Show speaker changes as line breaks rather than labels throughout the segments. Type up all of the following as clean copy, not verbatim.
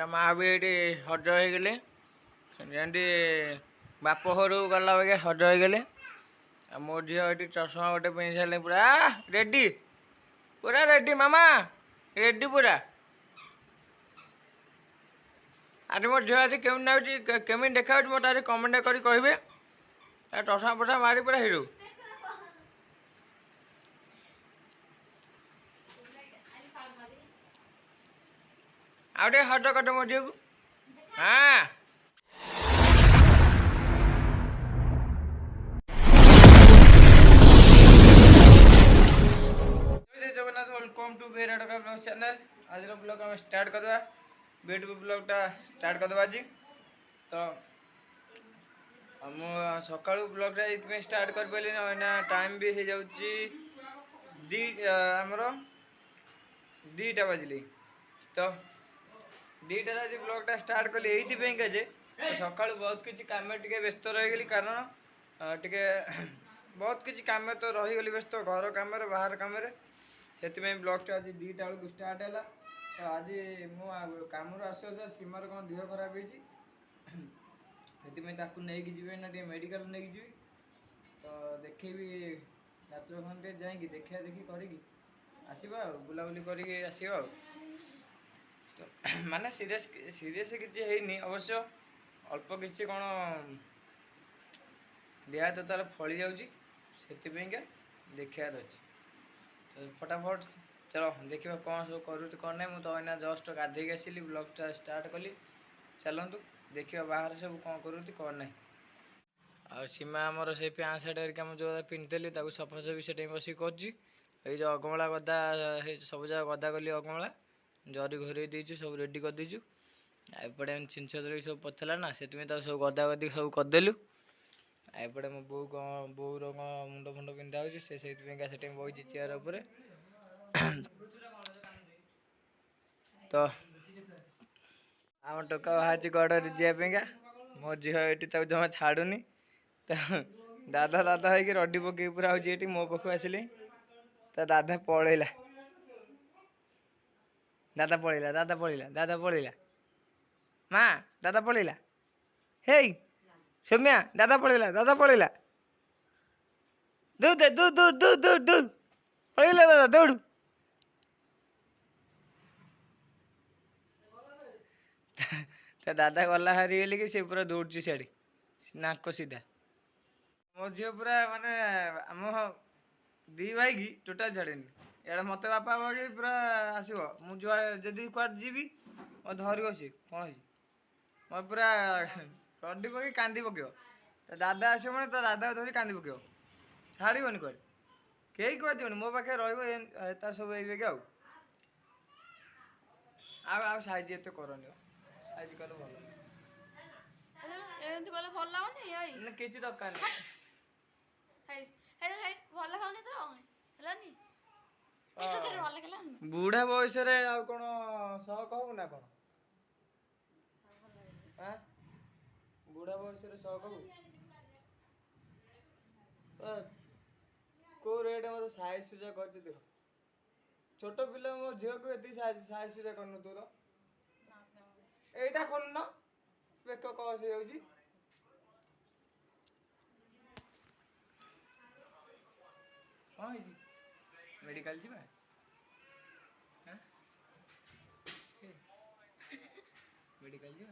ता माँ भी ये हज हो गले जमी बाप घर गला बेगे हज हो गले मो झी ये चषमा गोटे पिंधि सारे पूरा रेडी पूरा रेडी मामा रेडी पूरा आज मो झील आज केमी ना केमी देखा मत आज कमेंट कर कहे चषमा फषमा मारी पूरा हिरो आउटे हज कर मो झी को हाँ जगन्नाथ वेलकम टू बेराड ब्लॉग चैनल आज ब्लॉग आम स्टार्ट करवा ब्यूटीफुल ब्लॉगटा स्टार्ट करदे आज तो सका ब्लॉगटा ये स्टार्ट कर पारे ना टाइम भी हो जाऊँगी आमर 2टा बजले तो 2टार आज ब्लॉगटा स्टार्ट कली ये जे सका बहुत किसी कम टे व्यस्त रहीगली कारण टे बहुत किसी कम तो रहीगली व्यस्त घर कम बाहर कम से ब्लॉगटा आज 2टा बेलू स्टार्ट है तो आज मो कम आस सीमार कौन देह खराब होती नहीं ना मेडिकल नहीं जी तो देखेबी डाक्तर खान जाकि देखा देखी करी आसवा बुलाबुली कर तो माने सीरियस किसी है अवश्य अल्प किसी कौन देह तो तार फली जाऊँगी से देखार अच्छे तो फटाफट चलो देखा कौन सब करूँ कौन ना मुझे तो जस्ट गाधे आसली ब्लॉगटा स्टार्ट कली चलतु देखा बाहर सब कौन करूँ कौन ना आ सीमा आमर से पैंट सार्ट हरिका जो पिंधली सफासफी से बस कर जो अगमला गदा सब जगह गदा कली अगमला जरी घोरे देचु सब रेडी कर देचु एपटे जिनस धरिक सब पथला ना से सब गदा गदी सब करदेलु एपटे मो बोर मुंड फुंड पिंधा हो से बही चेयर उपर तो आम टोका बाहर गड़े जावाईका मो झील ये जमा छाड़ूनी तो दादा दादा हो रडी पकई पूरा हो मो पाख आसिले तो दादा पलैला दादा पलैला माँ दादा पलैला हे सौम्या दादा पलैला दूर दूर दूर दूर दूर दूर पलैला दादा दौड़ तो दादा गला हारी गली कि सी पूरा दौड़ साड़ी नाक सीधा मो झील पूरा माने आम दी भाई की टोटाल छाड़ेनी एड़ा मत बापा बाकी पूरा आसो मुझे कौट जी मत धर सी कौन मैं पूरा रडी पकई कांदी पक दादा आस मैंने तो दादा धरी कांदी पक छाड़बनी कौन कहीं कह मो पाखे रहा सब ये आ साइज ये करनी साइज कले भल किसी दरकार बुढ़ा बयस कौन शौक हबू ना कौन बुढ़ा बयस शौक हबू को रेट मत साइज सुजा कर देख छोट पिला मो झील को ये साइज सुजा कर तोर एटा खोलुन बेक कस हो मेडिकल जी मेडिकल जी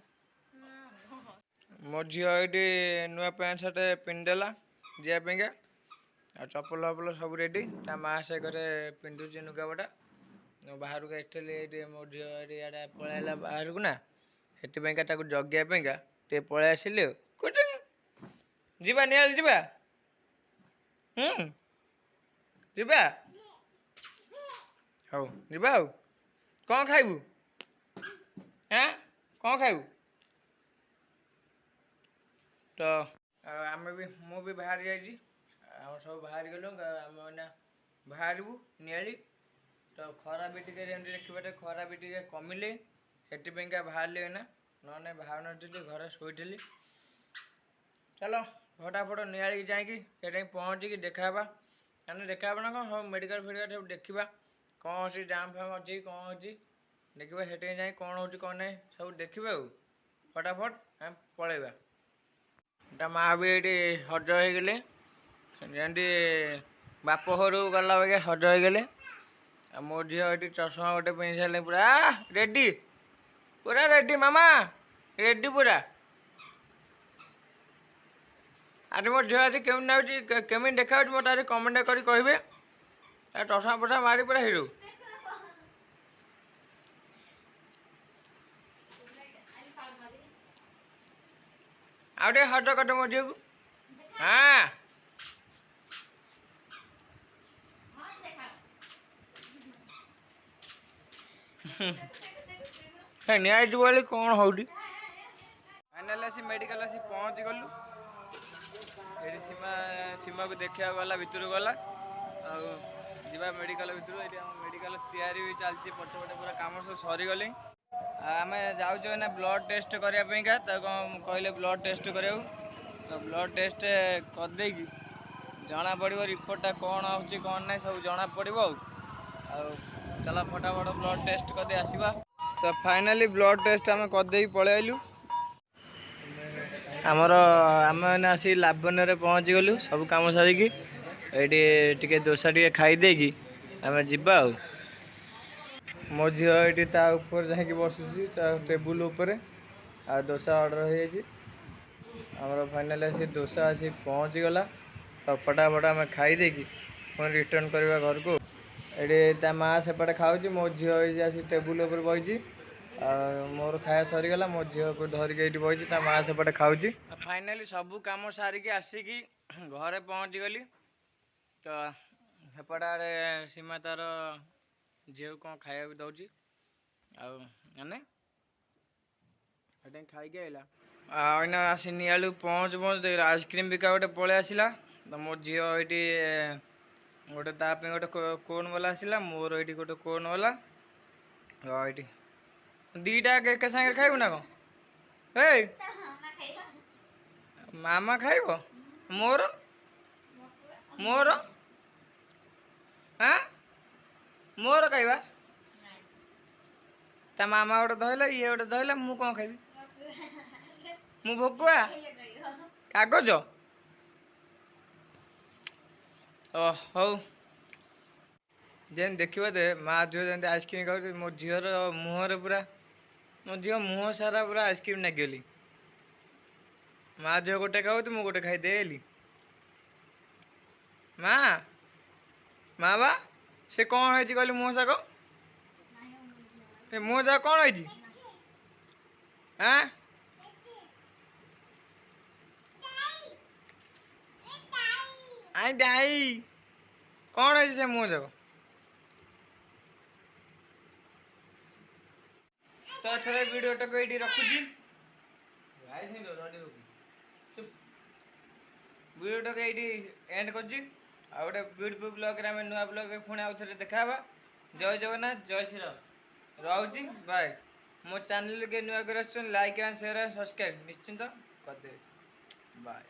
मो झील ये नुआ पैंट सार्ट पिंधिदेला जावाईका आ चपल वपल सब रेडी ता माँ से घरे पिंधुची नुगापटा बाहर को आसली मो झील इे पलैला बाहर को ना से जगिया टे पलि आसिली जीवा निहाल जीवा जीवा हौ जीवा हौ कौन खाइबू हाँ कौन खाइबू तो आम भी मु भी बाहर जाइए सब बाहर गलु आम बाहर नियाली तो खरा भी टे देखा खरा भी टे कमिले से बाहर ना ना बाहर नी घर शोली चलो फटाफट नियाली जाकि पहुँचिकी देखा देखा ना कौन सब मेडिकल फेडिकल सब देखा कौन अच्छी जाम फाम अच्छी कौन अच्छी ଦେଖିବା ସେଠିକି ଯାଇ କ'ଣ ହେଉଛି କ'ଣ ନାହିଁ ସବୁ ଦେଖିବା ଆଉ ଫଟାଫଟ ଆମେ ପଳେଇବା। ତା ମାଆ ବି ଏଇଠି ସଜ ହେଇଗଲେ ଯେମିତି ବାପ ଘରକୁ ଗଲା ବାଗିଆ ସଜ ହେଇଗଲେ। ଆଉ ମୋ ଝିଅ ଏଠି ଚଷମା ଗୋଟେ ପିନ୍ଧି ସାରିଲେ ପୁରା ରେଡ଼ି, ପୁରା ରେଡ଼ି ମାମା, ରେଡ଼ି ପୁରା। ଆଜି ମୋ ଝିଅ ଆଜି କେମିତି ଲାଗୁଛି, କେମିତି ଦେଖାଯାଉଛି ମୋତେ ଆଜି କମେଣ୍ଟ କରି କହିବେ। ଚଷମା ଫଷମା ମାରି ପୁରା ହିରୋ। ଆଉ ଟିକେ ସଜ କରିଦେ ମୋ ଝିଅକୁ। ହଁ ନିଆଯିବ ବୋଲି କ'ଣ ହେଉଛି। ଫାଇନାଲି ଆସି ମେଡ଼ିକାଲ ଆସି ପହଞ୍ଚିଗଲୁ। ଏଠି ସୀମାକୁ ଦେଖିବାକୁ ଗଲା, ଭିତରକୁ ଗଲା। ଆଉ ଯିବା ମେଡ଼ିକାଲ ଭିତରୁ। ଏଠି ଆମ ମେଡ଼ିକାଲ ତିଆରି ବି ଚାଲିଛି, ପଛପଟେ ପୁରା କାମ ସବୁ ସରିଗଲେ। ଆମେ ଯାଉଛୁ ଏଇନା ବ୍ଲଡ଼ ଟେଷ୍ଟ କରିବା ପାଇଁକା। ତାକୁ କ'ଣ କହିଲେ ବ୍ଲଡ଼ ଟେଷ୍ଟ କରିବାକୁ। ତ ବ୍ଲଡ଼ ଟେଷ୍ଟ କରିଦେଇକି ଜଣା ପଡ଼ିବ ରିପୋର୍ଟଟା କ'ଣ ହେଉଛି କ'ଣ ନାହିଁ ସବୁ ଜଣା ପଡ଼ିବ। ଆଉ ଚାଲ ଫଟାଫଟ ବ୍ଲଡ଼ ଟେଷ୍ଟ କରିଦେଇ ଆସିବା। ତ ଫାଇନାଲି ବ୍ଲଡ଼ ଟେଷ୍ଟ ଆମେ କରିଦେଇକି ପଳେଇ ଆଇଲୁ। ଆମେ ଆସି ଲାବଣ୍ୟରେ ପହଞ୍ଚିଗଲୁ ସବୁ କାମ ସାରିକି। ଏଇଠି ଟିକେ ଦୋସା ଟିକେ ଖାଇ ଦେଇକି ଆମେ ଯିବା ଆଉ। ମୋ ଝିଅ ଏଇଠି ତା ଉପରେ ଯାଇକି ବସୁଛି, ତା ଟେବୁଲ ଉପରେ। ଆଉ ଦୋସା ଅର୍ଡ଼ର ହେଇଯାଇଛି ଆମର। ଫାଇନାଲି ଆସି ଦୋସା ଆସି ପହଞ୍ଚିଗଲା। ତ ଫଟାଫଟ ଆମେ ଖାଇ ଦେଇକି ପୁଣି ରିଟର୍ନ କରିବା ଘରକୁ। ଏଠି ତା ମାଆ ସେପଟେ ଖାଉଛି, ମୋ ଝିଅ ଏଇଠି ଆସି ଟେବୁଲ ଉପରେ ବସିଛି। ଆଉ ମୋର ଖାଇବା ସରିଗଲା, ମୋ ଝିଅକୁ ଧରିକି ଏଇଠି ବସିଛି, ତା ମାଆ ସେପଟେ ଖାଉଛି। ଫାଇନାଲି ସବୁ କାମ ସାରିକି ଆସିକି ଘରେ ପହଞ୍ଚିଗଲି। ତ ସେପଟେ ଆଡ଼େ ସୀମା ତାର ଝିଅକୁ କ'ଣ ଖାଇବାକୁ ଦେଉଛି। ଆଉ ମାନେ ସେଠି ଖାଇକି ଆଇଲା। ଆଉ ଏଇନା ଆସି ନିଆଳୁ ପହଞ୍ଚୁ ଆଇସ୍କ୍ରିମ୍ ବିକା ଗୋଟେ ପଳେଇ ଆସିଲା। ତ ମୋ ଝିଅ ଏଇଠି ଗୋଟେ ତା ପାଇଁ ଗୋଟେ କୋନ୍ ବାଲା ଆସିଲା, ମୋର ଏଇଠି ଗୋଟେ କୋନ୍ ବାଲା। ଏଇଠି ଦୁଇଟା ଏକା ସାଙ୍ଗରେ ଖାଇବୁ ନା କ'ଣ? ଏଇ ମାମା ଖାଇବ, ମୋର ମୋର ଖାଇବା। ତା ମାମା ଗୋଟେ ଧଇଲା, ଇଏ ଗୋଟେ ଧଇଲା, ମୁଁ କ'ଣ ଖାଇବି? ମୁଁ ଭୋକୁଆ କାଗଜ। ହଉ ଯେମିତି ଦେଖିବ ଯେ ମା ଝିଅ ଯେମିତି ଆଇସ୍କ୍ରିମ୍ ଖାଉଛି, ମୋ ଝିଅର ମୁହଁରେ ପୁରା, ମୋ ଝିଅ ମୁହଁ ସାରା ପୁରା ଆଇସ୍କ୍ରିମ୍ ନାଗିଗଲି। ମା ଝିଅ ଗୋଟେ ଖାଉଛି, ମୁଁ ଗୋଟେ ଖାଇଦେଲି। ମା ବା ସେ କ'ଣ ହେଇଛି କହିଲି ମୁହଁ ଶାଗ? ଏ ମୁହଁ ଶାଗ କ'ଣ ହେଇଛି? ଡାଇ କ'ଣ ହେଇଛି ସେ ମୁହଁ ଯାକ? ତ ଏଥର ଭିଡ଼ିଓଟାକୁ ଏଇଠି ରଖୁଛି। ଭିଡ଼ିଓଟାକୁ ଏଇଠି ଏଣ୍ଡ କରୁଛି। ଆଉ ଗୋଟେ ବ୍ୟୁଟିଫୁଲ୍ ବ୍ଲଗ୍ରେ ଆମେ ନୂଆ ବ୍ଲଗ୍ରେ ପୁଣି ଆଉ ଥରେ ଦେଖା ହେବା। ଜୟ ଜଗନ୍ନାଥ, ଜୟ ଶ୍ରୀରାମ। ରହୁଛି, ବାଏ। ମୋ ଚ୍ୟାନେଲକୁ ନୂଆ କରି ଆସୁଛନ୍ତି, like and share and subscribe ନିଶ୍ଚିନ୍ତ କରିଦେବେ। ବାଏ।